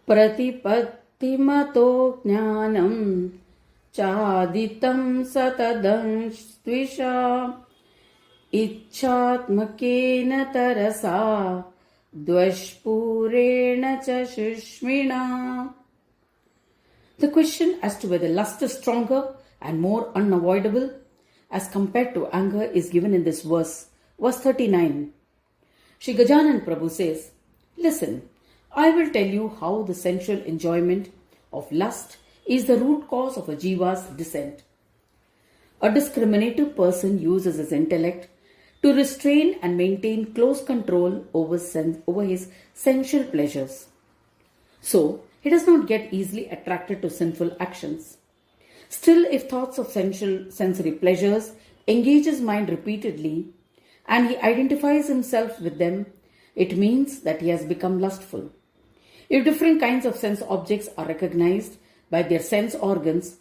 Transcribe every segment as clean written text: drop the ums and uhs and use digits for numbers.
प्रतिपत्तिमतो ज्ञानं चादितं सतदंस्त्विषा इच्छात्मकेन तरसा द्वष्पूरेण च शुष्मिणा. The question as to whether lust is stronger and more unavoidable as compared to anger is given in this verse 39. Shri Gajanan Prabhu says, "Listen, I will tell you how the sensual enjoyment of lust is the root cause of a jiva's descent. A discriminative person uses his intellect to restrain and maintain close control over his sensual pleasures. So, he does not get easily attracted to sinful actions. Still, if thoughts of sensory pleasures engage his mind repeatedly and he identifies himself with them, it means that he has become lustful. If different kinds of sense objects are recognized by their sense organs,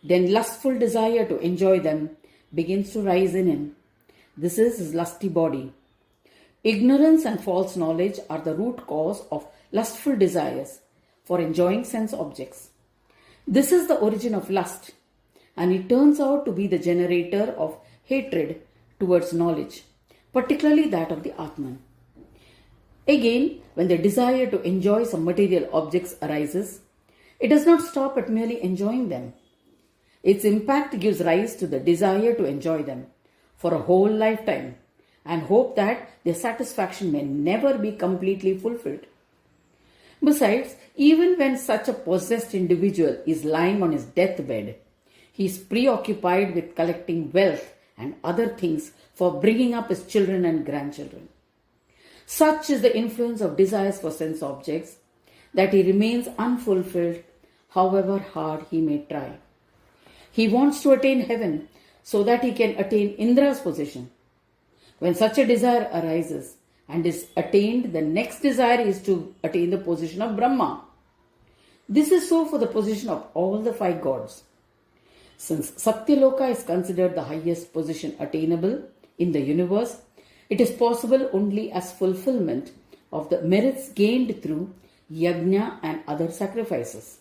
then lustful desire to enjoy them begins to rise in him. This is his lusty body. Ignorance and false knowledge are the root cause of lustful desires for enjoying sense objects. This is the origin of lust, and it turns out to be the generator of hatred towards knowledge, particularly that of the Atman. Again, when the desire to enjoy some material objects arises, it does not stop at merely enjoying them. Its impact gives rise to the desire to enjoy them for a whole lifetime and hope that their satisfaction may never be completely fulfilled. Besides, even when such a possessed individual is lying on his deathbed, he is preoccupied with collecting wealth and other things for bringing up his children and grandchildren. Such is the influence of desires for sense objects that he remains unfulfilled however hard he may try. He wants to attain heaven so that he can attain Indra's position. When such a desire arises and is attained, the next desire is to attain the position of Brahma. This is so for the position of all the 5 gods. Since Satyaloka is considered the highest position attainable in the universe, it is possible only as fulfillment of the merits gained through yajna and other sacrifices.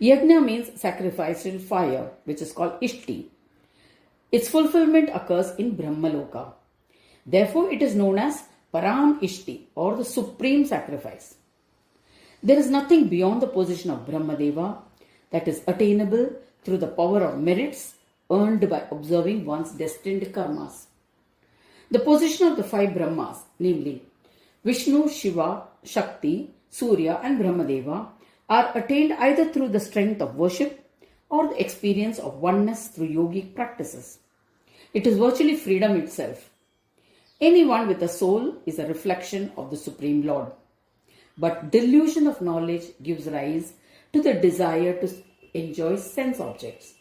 Yajna means sacrificial fire, which is called Ishti. Its fulfillment occurs in Brahmaloka. Therefore, it is known as Param Ishti, or the supreme sacrifice. There is nothing beyond the position of Brahmadeva that is attainable through the power of merits earned by observing one's destined karmas. The position of the 5 Brahmas, namely Vishnu, Shiva, Shakti, Surya and Brahmadeva, are attained either through the strength of worship or the experience of oneness through yogic practices. It is virtually freedom itself. Anyone with a soul is a reflection of the Supreme Lord. But delusion of knowledge gives rise to the desire to enjoy sense objects.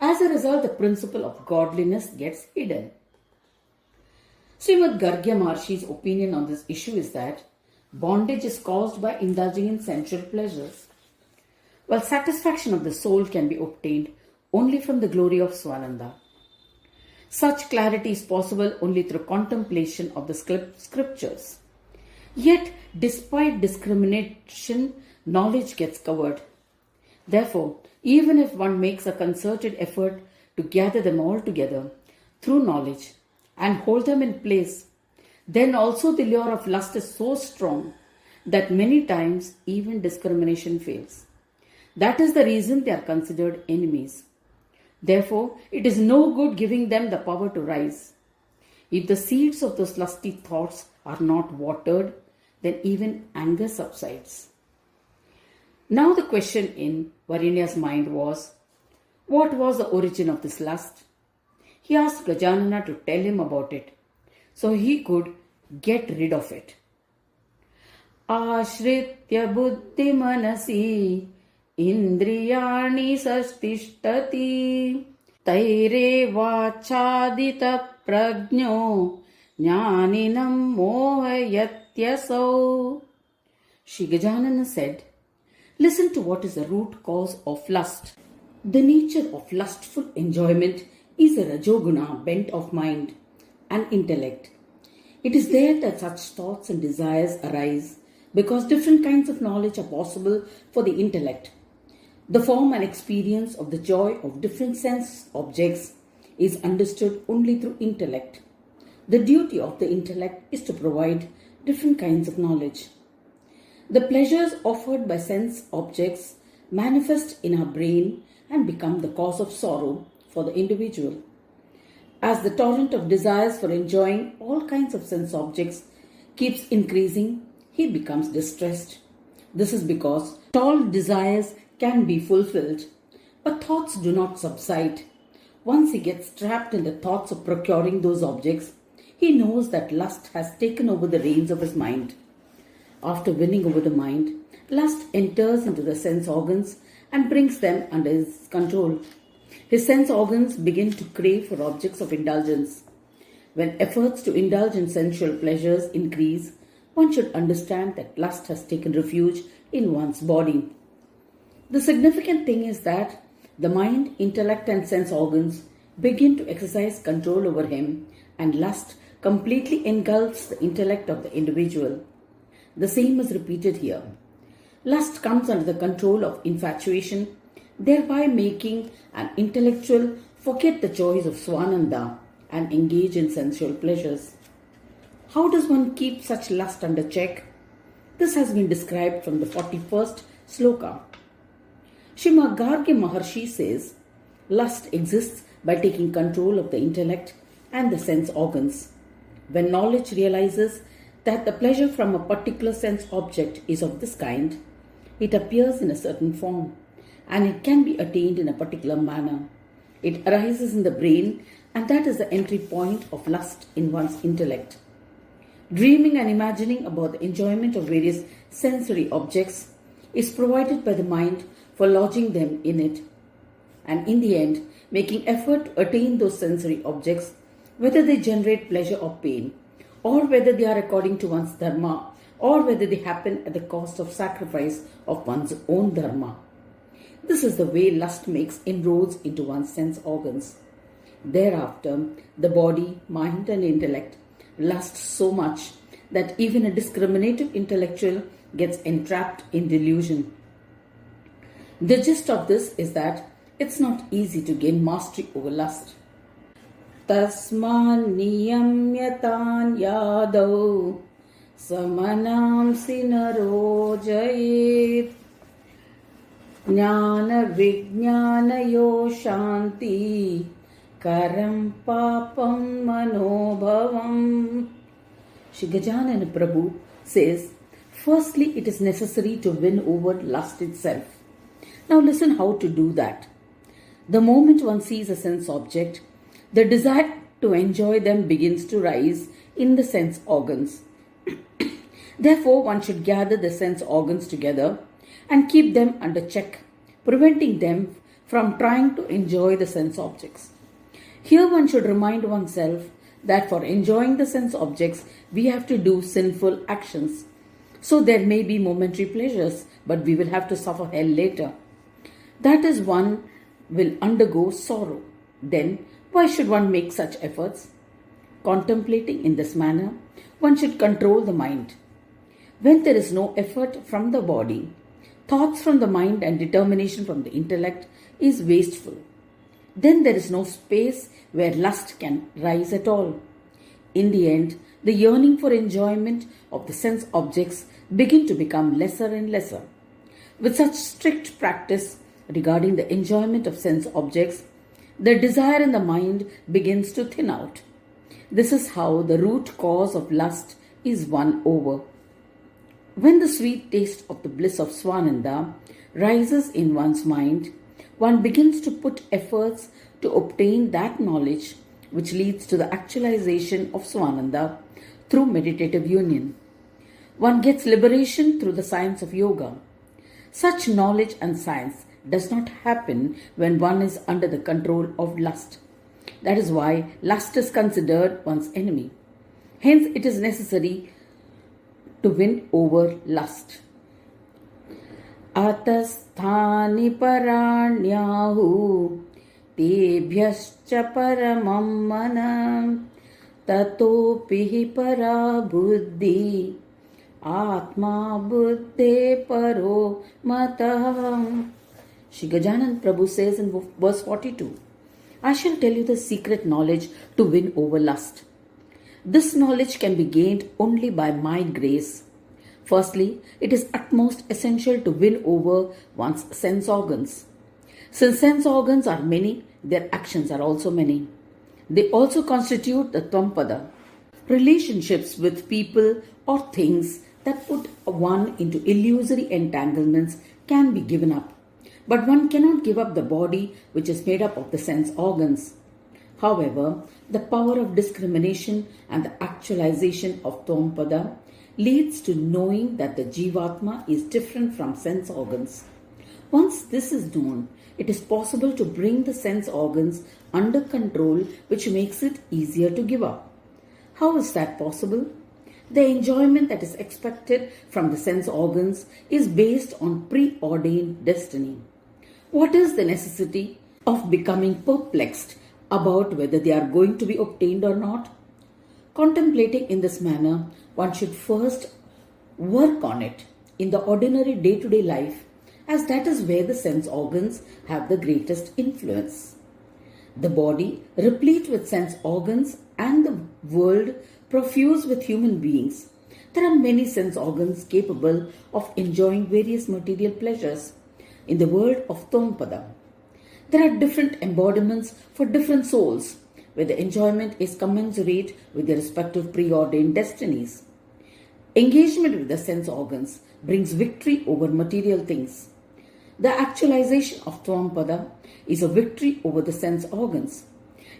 As a result, the principle of godliness gets hidden. Srimad Gargya Maharshi's opinion on this issue is that bondage is caused by indulging in sensual pleasures, while satisfaction of the soul can be obtained only from the glory of Svananda. Such clarity is possible only through contemplation of the scriptures. Yet, despite discrimination, knowledge gets covered. Therefore, even if one makes a concerted effort to gather them all together through knowledge and hold them in place, then also the lure of lust is so strong that many times even discrimination fails. That is the reason they are considered enemies. Therefore, it is no good giving them the power to rise. If the seeds of those lusty thoughts are not watered, then even anger subsides. Now the question in Varenya's mind was, what was the origin of this lust? He asked Gajanana to tell him about it, so he could get rid of it. Ashritya buddhi manasi indriyani sastishtati taire vachadita prajno jnaninam mohayatyasau. Shri Gajanana said, listen to what is the root cause of lust. The nature of lustful enjoyment is a rajoguna bent of mind and intellect. It is there that such thoughts and desires arise because different kinds of knowledge are possible for the intellect. The form and experience of the joy of different sense objects is understood only through intellect. The duty of the intellect is to provide different kinds of knowledge. The pleasures offered by sense objects manifest in our brain and become the cause of sorrow for the individual. As the torrent of desires for enjoying all kinds of sense objects keeps increasing, he becomes distressed. This is because all desires can be fulfilled, but thoughts do not subside. Once he gets trapped in the thoughts of procuring those objects, he knows that lust has taken over the reins of his mind. After winning over the mind, lust enters into the sense organs and brings them under his control. His sense organs begin to crave for objects of indulgence. When efforts to indulge in sensual pleasures increase, one should understand that lust has taken refuge in one's body. The significant thing is that the mind, intellect, and sense organs begin to exercise control over him, and lust completely engulfs the intellect of the individual. The same is repeated here. Lust comes under the control of infatuation, thereby making an intellectual forget the joys of Svananda and engage in sensual pleasures. How does one keep such lust under check? This has been described from the 41st sloka. Srimad Garge Maharshi says, lust exists by taking control of the intellect and the sense organs. When knowledge realizes that the pleasure from a particular sense object is of this kind, it appears in a certain form, and it can be attained in a particular manner. It arises in the brain, and that is the entry point of lust in one's intellect. Dreaming and imagining about the enjoyment of various sensory objects is provided by the mind for lodging them in it, and in the end, making effort to attain those sensory objects, whether they generate pleasure or pain, or whether they are according to one's dharma, or whether they happen at the cost of sacrifice of one's own dharma. This is the way lust makes inroads into one's sense organs. Thereafter, the body, mind, and intellect lust so much that even a discriminative intellectual gets entrapped in delusion. The gist of this is that it's not easy to gain mastery over lust. Tasman niyamyatan yadav samanam sinaro jayet jnana vijnanayo shanti karam papam manobhavam. Shri Gajanana Prabhu says, firstly, it is necessary to win over lust itself. Now listen how to do that. The moment one sees a sense object, the desire to enjoy them begins to rise in the sense organs. Therefore, one should gather the sense organs together and keep them under check, preventing them from trying to enjoy the sense objects. Here one should remind oneself that for enjoying the sense objects, we have to do sinful actions. So there may be momentary pleasures, but we will have to suffer hell later. That is, one will undergo sorrow. Then, why should one make such efforts? Contemplating in this manner, one should control the mind. When there is no effort from the body, thoughts from the mind and determination from the intellect is wasteful. Then there is no space where lust can rise at all. In the end, the yearning for enjoyment of the sense objects begin to become lesser and lesser. With such strict practice regarding the enjoyment of sense objects, the desire in the mind begins to thin out. This is how the root cause of lust is won over. When the sweet taste of the bliss of Svananda rises in one's mind, one begins to put efforts to obtain that knowledge which leads to the actualization of Svananda through meditative union. One gets liberation through the science of yoga. Such knowledge and science does not happen when one is under the control of lust. That is why lust is considered one's enemy. Hence, it is necessary to win over lust. Atasthani paranyahu tebhyascha paramam manam tatopihi para buddhi Atma buddhe paro matah. Shri Gajanan Prabhu says in verse 42, I shall tell you the secret knowledge to win over lust. This knowledge can be gained only by my grace. Firstly, it is utmost essential to win over one's sense organs. Since sense organs are many, their actions are also many. They also constitute the Tvam. Relationships with people or things that put one into illusory entanglements can be given up. But one cannot give up the body which is made up of the sense organs. However, the power of discrimination and the actualization of Tvam leads to knowing that the Jivatma is different from sense organs. Once this is known, it is possible to bring the sense organs under control, which makes it easier to give up. How is that possible? The enjoyment that is expected from the sense organs is based on preordained destiny. What is the necessity of becoming perplexed about whether they are going to be obtained or not? Contemplating in this manner, one should first work on it in the ordinary day-to-day life, as that is where the sense organs have the greatest influence. The body, replete with sense organs, and the world profuse with human beings. There are many sense organs capable of enjoying various material pleasures in the world of Tvam. There are different embodiments for different souls, where the enjoyment is commensurate with their respective preordained destinies. Engagement with the sense organs brings victory over material things. The actualization of Tvam is a victory over the sense organs.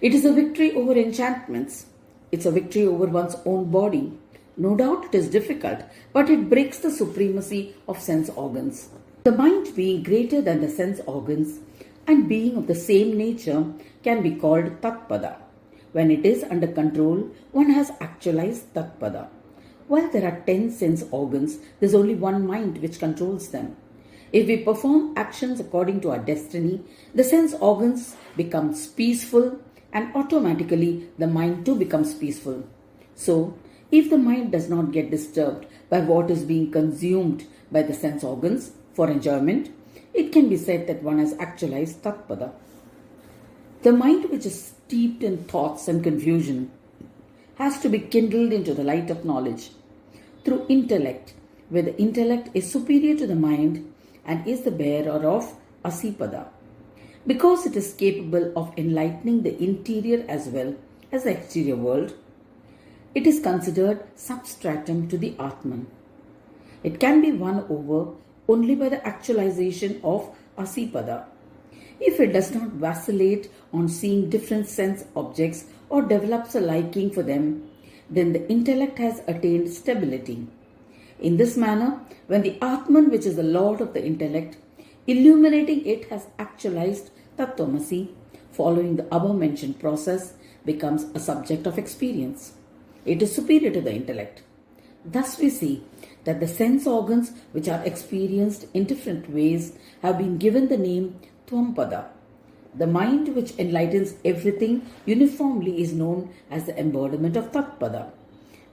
It is a victory over enchantments. It's a victory over one's own body. No doubt it is difficult, but it breaks the supremacy of sense organs. The mind being greater than the sense organs and being of the same nature can be called Tat. When it is under control, one has actualized Tat. While there are 10 sense organs, there is only one mind which controls them. If we perform actions according to our destiny, the sense organs becomes peaceful and automatically the mind too becomes peaceful. So, if the mind does not get disturbed by what is being consumed by the sense organs for enjoyment, it can be said that one has actualized Tat. The mind which is steeped in thoughts and confusion has to be kindled into the light of knowledge through intellect, where the intellect is superior to the mind and is the bearer of Asipada. Because it is capable of enlightening the interior as well as the exterior world, it is considered substratum to the Atman. It can be won over only by the actualization of Asipada. If it does not vacillate on seeing different sense objects or develops a liking for them, then the intellect has attained stability. In this manner, when the Atman, which is the Lord of the intellect, illuminating it, has actualized Tat Tvam Asi, following the above-mentioned process, becomes a subject of experience. It is superior to the intellect. Thus we see that the sense organs which are experienced in different ways have been given the name Tvam. The mind which enlightens everything uniformly is known as the embodiment of Tat.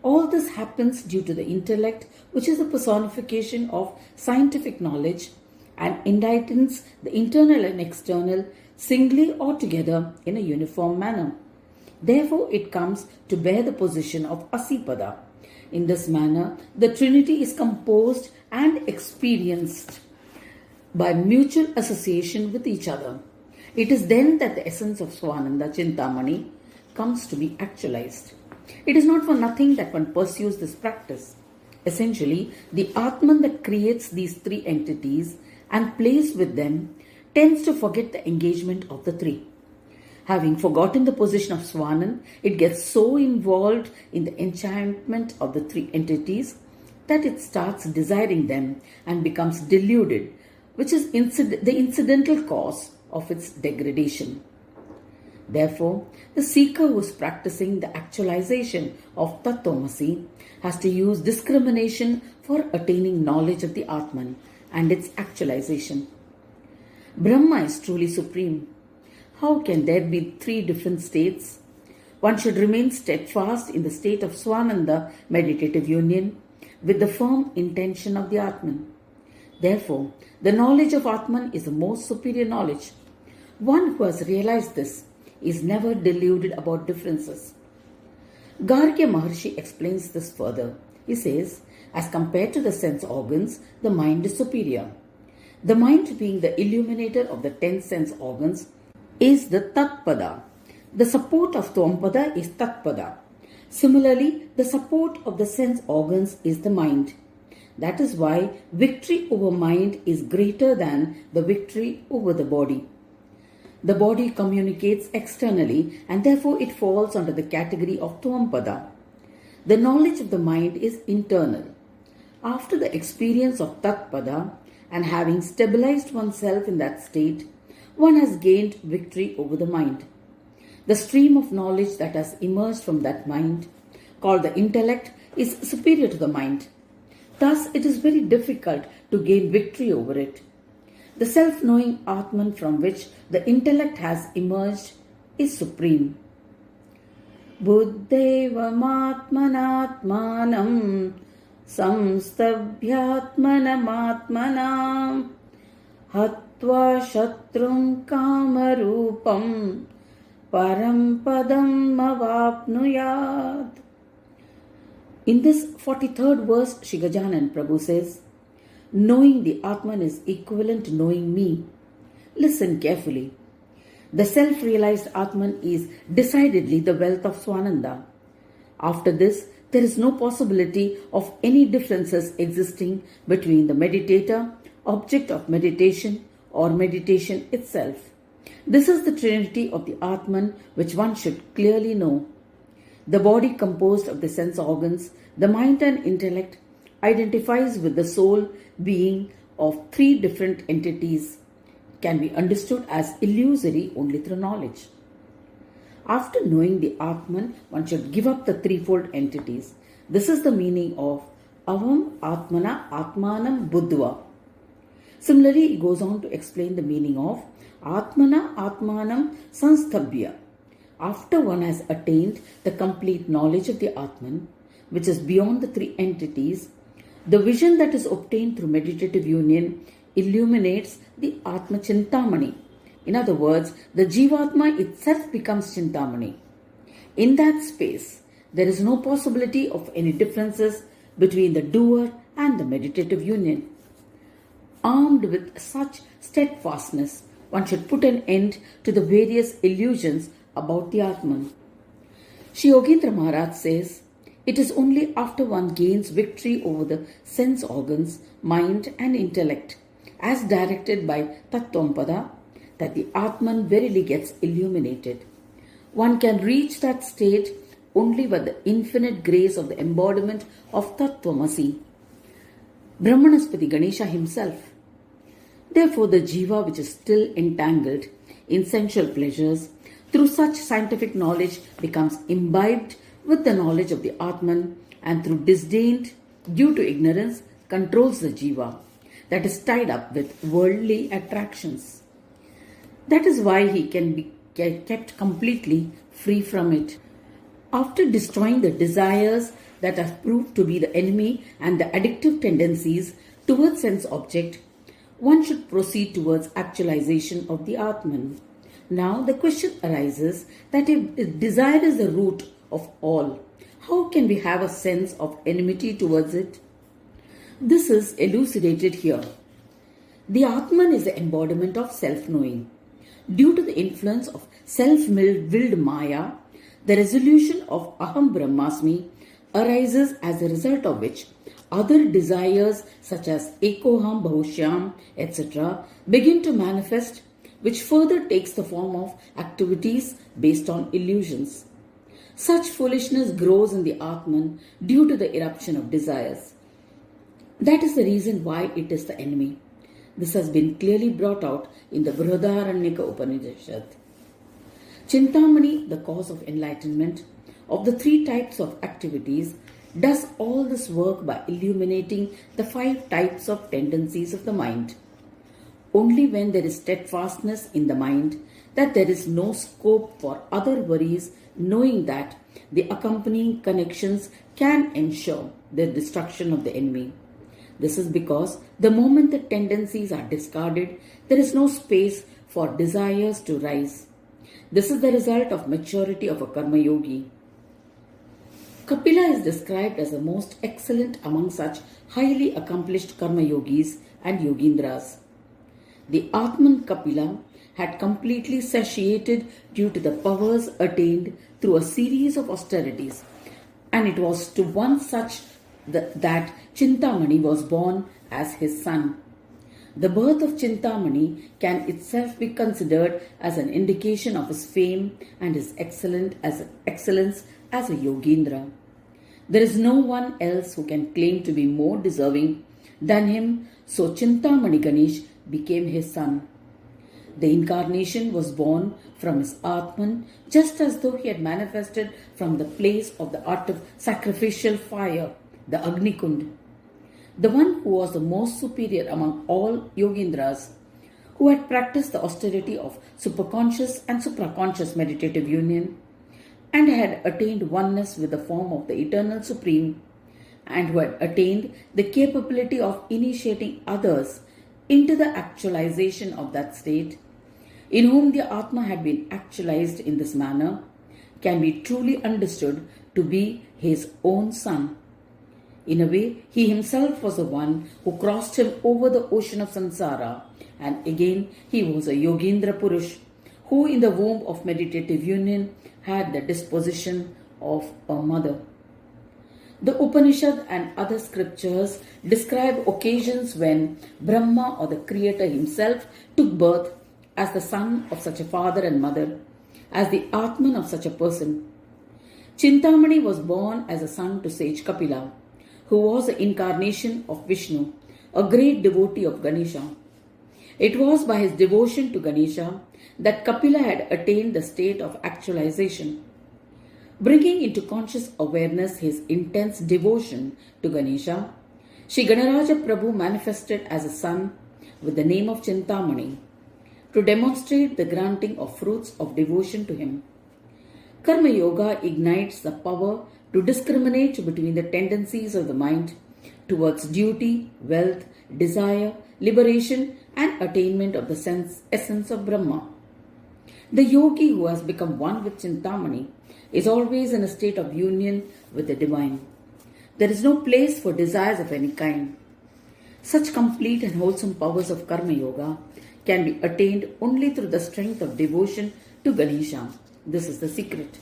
All this happens due to the intellect, which is the personification of scientific knowledge and enlightens the internal and external singly or together in a uniform manner. Therefore, it comes to bear the position of Asipada. In this manner, the Trinity is composed and experienced by mutual association with each other. It is then that the essence of Svananda Chintamani comes to be actualized. It is not for nothing that one pursues this practice. Essentially, the Atman that creates these three entities and plays with them tends to forget the engagement of the three. Having forgotten the position of Swanan, it gets so involved in the enchantment of the three entities that it starts desiring them and becomes deluded, which is the incidental cause of its degradation. Therefore, the seeker who is practicing the actualization of Tat Tvam Asi has to use discrimination for attaining knowledge of the Atman and its actualization. Brahma is truly supreme. How can there be three different states? One should remain steadfast in the state of Svananda meditative union, with the firm intention of the Atman. Therefore, the knowledge of Atman is the most superior knowledge. One who has realized this is never deluded about differences. Gargya Maharshi explains this further. He says, as compared to the sense organs, the mind is superior. The mind, being the illuminator of the 10 sense organs, is the Tatpada. The support of Tvampada is Tatpada. Similarly, the support of the sense organs is the mind. That is why victory over mind is greater than the victory over the body. The body communicates externally and therefore it falls under the category of Tvampada. The knowledge of the mind is internal. After the experience of Tatpada and having stabilized oneself in that state, one has gained victory over the mind. The stream of knowledge that has emerged from that mind, called the intellect, is superior to the mind. Thus, it is very difficult to gain victory over it. The self-knowing Atman from which the intellect has emerged is supreme. Buddhevam atmanatmanam samstabhyatmanam atmanam hatva shatrum kamarupam param padam avapnuyat. In this 43rd verse, Shri Gajanan Prabhu says, knowing the Atman is equivalent to knowing me. Listen carefully. The self-realized Atman is decidedly the wealth of Svananda. After this, there is no possibility of any differences existing between the meditator, object of meditation, or meditation itself. This is the trinity of the Atman which one should clearly know. The body composed of the sense organs, the mind and intellect identifies with the soul being of 3 different entities, can be understood as illusory only through knowledge. After knowing the Atman, one should give up the threefold entities. This is the meaning of Avam Atmana Atmanam Buddhva. Similarly, he goes on to explain the meaning of Atmana Atmanam Sanstabhya. After one has attained the complete knowledge of the Atman, which is beyond the 3 entities, the vision that is obtained through meditative union illuminates the Atma Chintamani. In other words, the Jivatma itself becomes Chintamani. In that space, there is no possibility of any differences between the doer and the meditative union. Armed with such steadfastness, one should put an end to the various illusions about the Atman. Shri Yogendra Maharaj says, it is only after one gains victory over the sense organs, mind and intellect, as directed by Tat Tvam Asi, that the Atman verily gets illuminated. One can reach that state only by the infinite grace of the embodiment of Tat Tvam Asi, Brahmanaspati Ganesha himself. Therefore, the jiva which is still entangled in sensual pleasures, through such scientific knowledge becomes imbibed with the knowledge of the Atman, and through disdain due to ignorance controls the jiva that is tied up with worldly attractions. That is why he can be kept completely free from it. After destroying the desires that have proved to be the enemy and the addictive tendencies towards sense object, one should proceed towards actualization of the Atman. Now the question arises that if desire is the root of all, how can we have a sense of enmity towards it? This is elucidated here. The Atman is the embodiment of self-knowing. Due to the influence of self-willed Maya, the resolution of Aham Brahmasmi arises, as a result of which other desires such as Ekoham, Bahushyam, etc. begin to manifest, which further takes the form of activities based on illusions. Such foolishness grows in the Atman due to the eruption of desires. That is the reason why it is the enemy. This has been clearly brought out in the Brihadaranyaka Upanishad. Chintamani, the cause of enlightenment, of the 3 types of activities, does all this work by illuminating the 5 types of tendencies of the mind. Only when there is steadfastness in the mind, that there is no scope for other worries, knowing that the accompanying connections can ensure the destruction of the enemy. This is because the moment the tendencies are discarded, there is no space for desires to rise. This is the result of maturity of a karma yogi. Kapila is described as the most excellent among such highly accomplished karma yogis and yogindras. The Atman Kapila had completely satiated due to the powers attained through a series of austerities, and it was to one such that Chintamani was born as his son. The birth of Chintamani can itself be considered as an indication of his fame and his excellence as a Yogindra. There is no one else who can claim to be more deserving than him, so Chintamani Ganesh became his son. The incarnation was born from his Atman, just as though he had manifested from the place of the art of sacrificial fire, the Agni Kund. The one who was the most superior among all Yogindras, who had practiced the austerity of superconscious and supraconscious meditative union, and had attained oneness with the form of the Eternal Supreme, and who had attained the capability of initiating others into the actualization of that state, in whom the Atma had been actualized in this manner, can be truly understood to be his own son. In a way, he himself was the one who crossed him over the ocean of samsara, and again he was a Yogindra Purush, who in the womb of meditative union had the disposition of a mother. The Upanishad and other scriptures describe occasions when Brahma or the Creator himself took birth as the son of such a father and mother, as the Atman of such a person. Chintamani was born as a son to sage Kapila, who was the incarnation of Vishnu, a great devotee of Ganesha. It was by his devotion to Ganesha that Kapila had attained the state of actualization. Bringing into conscious awareness his intense devotion to Ganesha, Sri Ganaraja Prabhu manifested as a son with the name of Chintamani to demonstrate the granting of fruits of devotion to him. Karma Yoga ignites the power to discriminate between the tendencies of the mind towards duty, wealth, desire, liberation, and attainment of the essence of Brahma. The yogi who has become one with Chintamani is always in a state of union with the divine. There is no place for desires of any kind. Such complete and wholesome powers of Karma Yoga can be attained only through the strength of devotion to Ganesha. This is the secret.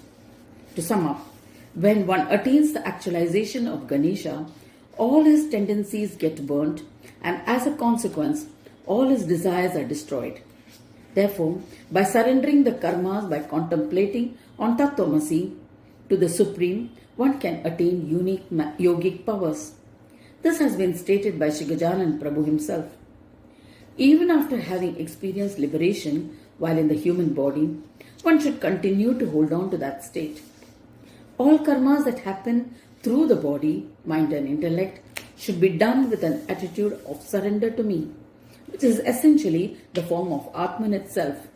To sum up, when one attains the actualization of Ganesha, all his tendencies get burnt, and as a consequence, all his desires are destroyed. Therefore, by surrendering the karmas by contemplating on Tat Tvam Asi to the Supreme, one can attain unique yogic powers. This has been stated by Sri Gajanan Prabhu himself. Even after having experienced liberation while in the human body, one should continue to hold on to that state. All karmas that happen through the body, mind and intellect should be done with an attitude of surrender to me, which is essentially the form of Atman itself.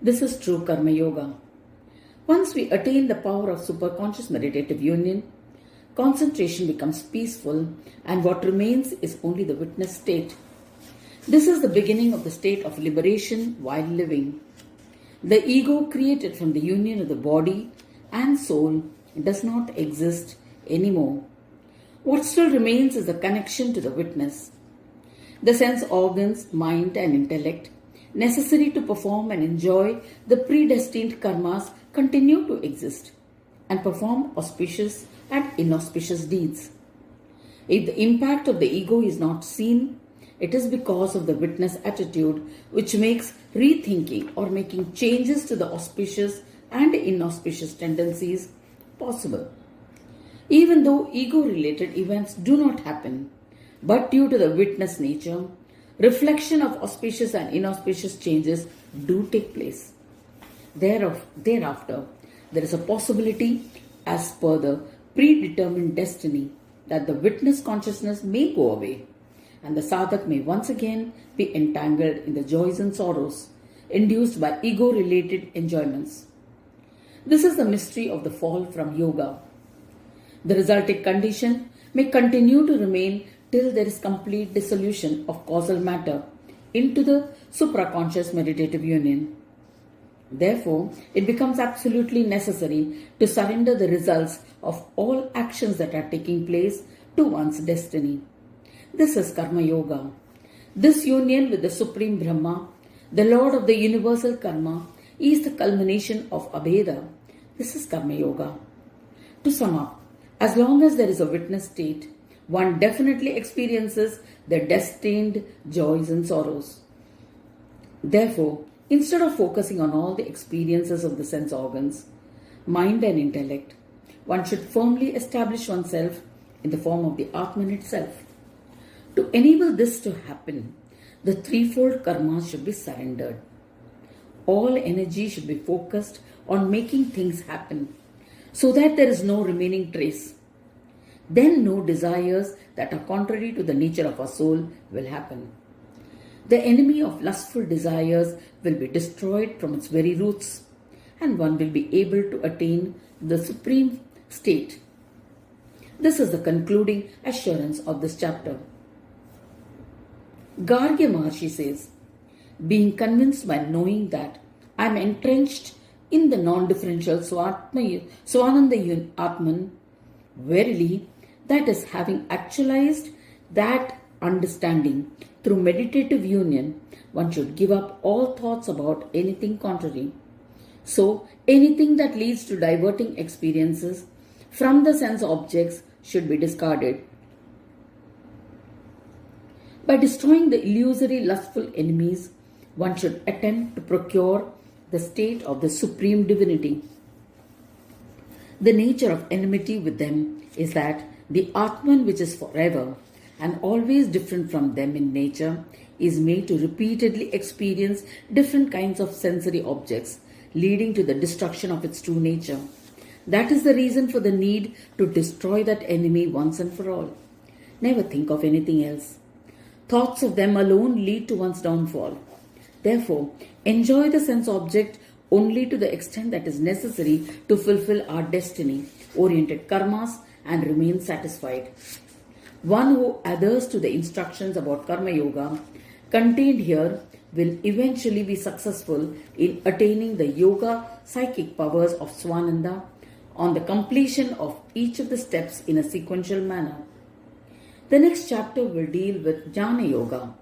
This is true Karma Yoga. Once we attain the power of superconscious meditative union, concentration becomes peaceful, and what remains is only the witness state. This is the beginning of the state of liberation while living. The ego created from the union of the body and soul does not exist anymore. What still remains is the connection to the witness. The sense organs, mind and intellect necessary to perform and enjoy the predestined karmas continue to exist and perform auspicious and inauspicious deeds. If the impact of the ego is not seen, it is because of the witness attitude which makes rethinking or making changes to the auspicious and inauspicious tendencies possible. Even though ego-related events do not happen, but due to the witness nature, reflection of auspicious and inauspicious changes do take place. Thereafter, there is a possibility, as per the predetermined destiny, that the witness consciousness may go away, and the sadhak may once again be entangled in the joys and sorrows, induced by ego-related enjoyments. This is the mystery of the fall from yoga. The resulting condition may continue to remain till there is complete dissolution of causal matter into the supraconscious meditative union. Therefore, it becomes absolutely necessary to surrender the results of all actions that are taking place to one's destiny. This is Karma Yoga. This union with the Supreme Brahma, the Lord of the universal karma, is the culmination of Abheda. This is Karma Yoga. To sum up, as long as there is a witness state, one definitely experiences the destined joys and sorrows. Therefore, instead of focusing on all the experiences of the sense organs, mind and intellect, one should firmly establish oneself in the form of the Atman itself. To enable this to happen, the threefold karmas should be surrendered. All energy should be focused on making things happen, so that there is no remaining trace. Then no desires that are contrary to the nature of our soul will happen. The enemy of lustful desires will be destroyed from its very roots, and one will be able to attain the supreme state. This is the concluding assurance of this chapter. Gargya Maharshi says, being convinced by knowing that I am entrenched in the non-differential Svananda Atman, verily, that is, having actualized that understanding through meditative union, one should give up all thoughts about anything contrary. So, anything that leads to diverting experiences from the sense objects should be discarded. By destroying the illusory lustful enemies, one should attempt to procure the state of the supreme divinity. The nature of enmity with them is that the Atman, which is forever and always different from them in nature, is made to repeatedly experience different kinds of sensory objects, leading to the destruction of its true nature. That is the reason for the need to destroy that enemy once and for all. Never think of anything else. Thoughts of them alone lead to one's downfall. Therefore, enjoy the sense object only to the extent that is necessary to fulfill our destiny-oriented karmas and remain satisfied. One who adheres to the instructions about Karma Yoga contained here will eventually be successful in attaining the yoga psychic powers of Svananda on the completion of each of the steps in a sequential manner. The next chapter will deal with Jnana Yoga,